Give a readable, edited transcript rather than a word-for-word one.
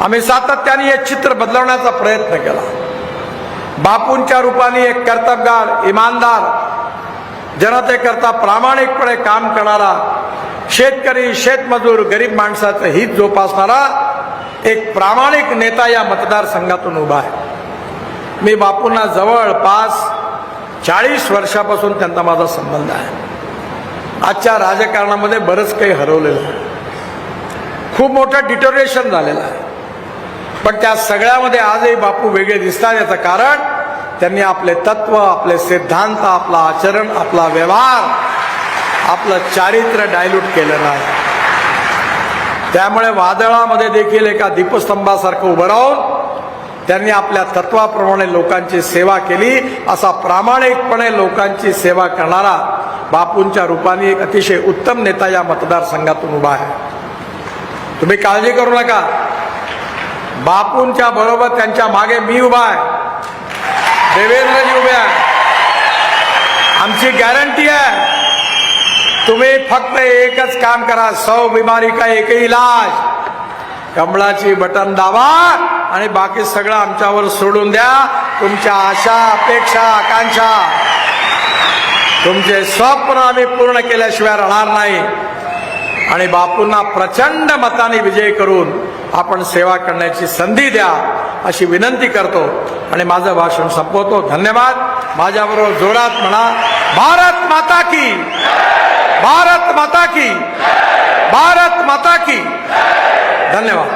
आम्ही सातत्याने हे चित्र बदलवण्याचा प्रयत्न केला। बापूंच्या रूपाने एक कर्तबगार, इमानदार, जनतेकरता प्रामाणिकपणे काम करणारा, शेतकरी, शेतमजूर, गरीब माणसाचं हित जोपासणारा एक प्रामाणिक नेता या मतदारसंघातून उभा आहे। मी बापूंना जवळपास 40 वर्षापासून त्यांचा माझा संबंध आहे। आजच्या राजकारणामध्ये बरंच काही हरवलेलं आहे, खूप मोठं डिटोरेशन झालेलं आहे, पण त्या सगळ्यामध्ये आजही बापू वेगळे दिसतात। याचं कारण त्यांनी आपले तत्व, आपले सिद्धांत, आपला आचरण, आपला व्यवहार, आपलं चारित्र्य डायल्यूट केलं नाही। त्यामुळे वादळामध्ये देखील एका दीपस्तंभासारखं उभं राहून त्यांनी आपल्या तत्वाप्रमाणे लोकांची सेवा केली। असा प्रामाणिकपणे लोकांची सेवा करणारा बापूंच्या रूपाने एक अतिशय उत्तम नेता या मतदारसंघातून उभा आहे। तुम्ही काळजी करू नका, बापूंच्या बरोबर त्यांच्या मागे मी उभा आहे, देवेंद्रजी उभे आहे। आमची गॅरंटी आहे, तुम्ही फक्त एकच काम करा, 100 बीमारी का एक ही इलाज, कमळाची बटन दाबा आणि बाकी सगळं आमच्यावर सोडून द्या। तुमच्या आशा, अपेक्षा, आकांक्षा, तुमचे स्वप्न आम्ही पूर्ण केल्याशिवाय राहणार नाही। आणि बापूंना प्रचंड मताने विजय करून आपण सेवा करण्याची संधी द्या अशी विनंती करतो आणि माझं भाषण संपवतो। धन्यवाद। माझ्याबरोबर जोरात म्हणा, भारत माता की, भारत माता की, भारत माता की। धन्यवाद।